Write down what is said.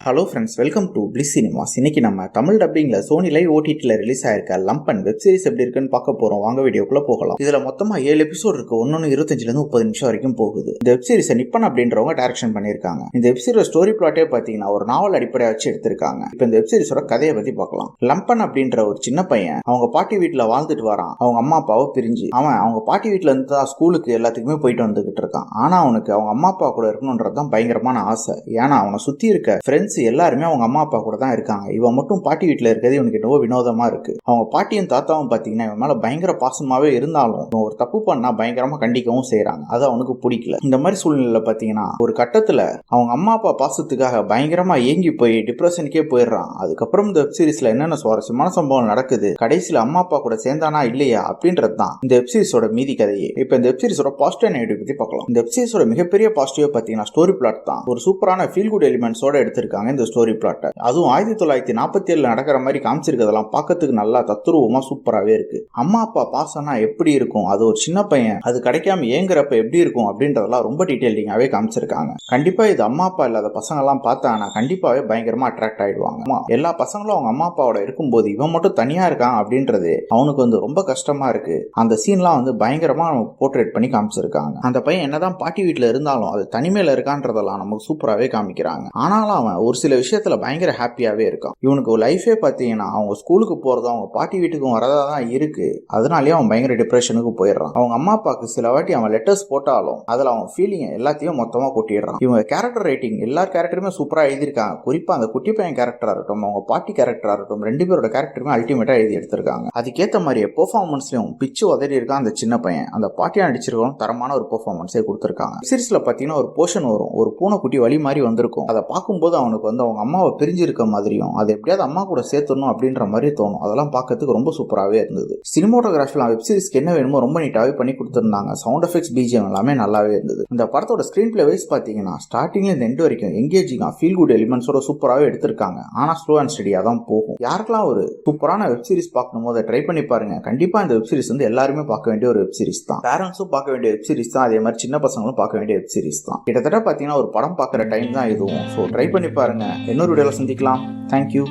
Hello friends, welcome to bliss cinemas. இன்னைக்கு நம்ம தமிழ் டப்பிங்ல சோனி லைவ் ஓடிடில ரிலீஸ் ஆயிருக்க லம்பன் வெப் சீரிஸ் எப்படி இருக்குன்னு பார்க்க போறோம். வாங்க வீடியோக்குள்ள போகலாம். இதுல மொத்தமா 7 எபிசோட் இருக்கு. ஒன்னொன்னு 25ல இருந்து 30 நிமிஷம் வரைக்கும் போகுது. இந்த வெப் சீரிஸ் நிப்பன் அப்படின்றவங்க டைரக்ஷன் பண்ணிருக்காங்க. இந்த வெப் சீரிஸ் ஸ்டோரி பிளாட்டே பாத்தீங்கன்னா ஒரு நாவல் அடிப்படையா வச்சு எடுத்திருக்காங்க. இப்போ இந்த வெப் சீரிஸோட கதையை பத்தி பார்க்கலாம். லம்பன் அப்படின்ற ஒரு சின்ன பையன் அவங்க பாட்டி வீட்டுல வாழ்ந்துட்டு வரான். அவங்க அம்மா அப்பாவை பிரிஞ்சு அவன் அவங்க பாட்டி வீட்டுல இருந்து தான் ஸ்கூலுக்கு எல்லாத்துக்குமே போயிட்டு வந்துகிட்டு இருக்கான். ஆனா அவனுக்கு அவங்க அம்மா அப்பா கூட இருக்கணும்ன்றதுதான் பயங்கரமான ஆசை. ஏன்னா அவனை சுத்தி இருக்க ஃப்ரெண்ட்ஸ் எல்லாருமே அவங்க அம்மா அப்பா கூட தான் இருக்காங்க. இவன் மட்டும் பாட்டி வீட்டுல இருக்கிறது இவனுக்கு என்னவோ வினோதமா இருக்கு. அவங்க பாட்டியும் தாத்தாவும் பாத்தீங்கன்னா இவன் மேல பயங்கர பாசமாவே இருந்தாலும் ஒரு தப்பு பண்ணா பயங்கரமா கண்டிக்கவும் செய்யறாங்க. அது அவனுக்கு பிடிக்கல. இந்த மாதிரி சூழ்நிலை பாத்தீங்கன்னா ஒரு கட்டத்துல அவங்க அம்மா அப்பா பாசத்துக்காக பயங்கரமா ஏங்கி போய் டிப்ரெஷனுக்கே போயிடுறான். அதுக்கப்புறம் இந்த வெப் சீரிஸ்ல என்னென்ன சுவாரஸ்யமான சம்பவம் நடக்குது, கடைசியில அம்மா அப்பா கூட சேர்ந்தானா இல்லையா அப்படின்றது தான் இந்த வெப் சீரிஸோட மீதி கதையே. இப்ப இந்த வெப் சீரிஸோட பாசிட்டிவ் நெகட்டிவ் பத்தி பார்க்கலாம். இந்த வெப் சீரிஸோட மிகப்பெரிய பாசிட்டிவ் பாத்தீங்கன்னா ஸ்டோரி பிளாட் தான். ஒரு சூப்பரான ஃபீல் குட் எலிமெண்ட்ஸோட எடுத்திருக்காங்க இந்த ஸ்டோரி பிளாட். அதுவும் 1947 நடக்கிற மாதிரி காமிச்சிருக்கிறதெல்லாம் பார்க்கறதுக்கு நல்லா தத்துருவமா சூப்பராகவே இருக்கு. அம்மா அப்பா பாசம்னா எப்படி இருக்கும், அது ஒரு சின்ன பையன் அது கிடைக்காம ஏங்குறப்ப எப்படி இருக்கும் அப்படின்றதெல்லாம் ரொம்ப டீடைலிங்காவே காமிச்சிருக்காங்க. கண்டிப்பா இது அம்மா அப்பா இல்லாத பசங்க எல்லாம் பார்த்தாங்கன்னா கண்டிப்பாவே பயங்கரமா அட்ராக்ட் ஆயிடுவாங்க. எல்லா பசங்களும் அவங்க அம்மா அப்பாவோட இருக்கும்போது இவன் மட்டும் தனியா இருக்கான் அப்படின்றது அவனுக்கு ரொம்ப கஷ்டமா இருக்கு. அந்த சீன்லாம் பயங்கரமா போர்ட்ரேட் பண்ணி காமிச்சிருக்காங்க. அந்த பையன் என்னதான் பாட்டி வீட்டுல இருந்தாலும் அது தனிமையில இருக்கான்றதெல்லாம் நமக்கு சூப்பராகவே காமிக்கிறாங்க. ஆனாலும் அவன் ஒரு சில விஷயத்துல பயங்கர ஹாப்பியாவே இருக்கான். இவனுக்கு ஒரு லைஃபே பாத்தீங்கன்னா அவங்க ஸ்கூலுக்கு போறதும் அவங்க பாட்டி வீட்டுக்கும் வரதா தான் இருக்கு. அதனாலயே அவன் பயங்கர டிப்ரெஷனுக்கு போயிடுறான். அவங்க அம்மா அப்பாவுக்கு சில வாட்டி அவன் லெட்டர்ஸ் போட்டாலும் அதுல அவன் ஃபீலிங் எல்லாத்தையும் மொத்தமா கொட்டிடுறான். இவங்க கேரக்டர் ரைட்டிங் எல்லா கேரக்டருமே சூப்பரா எழுதியிருக்காங்க. குறிப்பா அந்த குட்டி பையன் கேரக்டரா இருக்கட்டும், அவங்க பாட்டி கேரக்டரா இருக்கட்டும், ரெண்டு பேரோட கேரக்டருமே அல்டிமேட்டா எழுதி எடுத்திருக்காங்க. அதுக்கேற்ற மாதிரியே பெர்ஃபார்மன்ஸ்லயும் பிச்சு உதறி இருக்கான் அந்த சின்ன பையன். அந்த பாட்டியா நடிச்சிருக்கோம் தரமான ஒரு பெர்ஃபார்மன்ஸே கொடுத்திருக்காங்க. சீரிஸ்ல பாத்தீங்கன்னா ஒரு போர்ஷன் வரும், ஒரு பூனைக்குட்டி வழி மாதிரி வந்திருக்கும். அதை பார்க்கும்போது அவனுக்கு அவங்க அம்மாவை பிரிஞ்சிருக்க மாதிரியும் அது எப்படியாவது அம்மா கூட சேர்த்தணும் அப்படின்ற மாதிரி தோணும். அதெல்லாம் பார்க்கறதுக்கு ரொம்ப சூப்பராகவே இருந்தது. சினிமோட்டோகிராஃபிலாம் வெப் சீரிஸ்க்கு என்ன வேணுமோ ரொம்ப நீட்டாவே பண்ணி கொடுத்துருந்தாங்க. சவுண்ட் எஃபெக்ட்ஸ், பிஜிஎம் எல்லாமே நல்லாவே இருந்தது. இந்த படத்தோட ஸ்கிரீன் பிளே வைஸ் பாத்தீங்கன்னா ஸ்டார்டிங்ல இருந்து எண்ட் வரைக்கும் எங்கேஜிங்கா ஃபீல் குட் எலிமெண்ட்ஸோட சூப்பராகவே எடுத்திருக்காங்க. ஆனா ஸ்லோ அண்ட் ஸ்டடியா தான் போகும். யாருக்கெல்லாம் ஒரு சூப்பரான வெப் சீரிஸ் பார்க்கணும் போது ட்ரை பண்ணி பாருங்க. கண்டிப்பா இந்த வெப் சீரிஸ் எல்லாருமே பார்க்க வேண்டிய ஒரு வெப் சீரிஸ் தான். பேரண்ட்ஸும் பார்க்க வேண்டிய வெப் சீரிஸ் தான். அதே மாதிரி சின்ன பசங்களும் பார்க்க வேண்டிய வெப் சீரிஸ் தான். கிட்டத்தட்ட பாத்தீங்கன்னா ஒரு படம் பார்க்குற டைம் தான் இதுவும். ஸோ ட்ரை பண்ணி பாருங்க. இன்னொரு வீடியோல சந்திக்கலாம். தேங்க்யூ.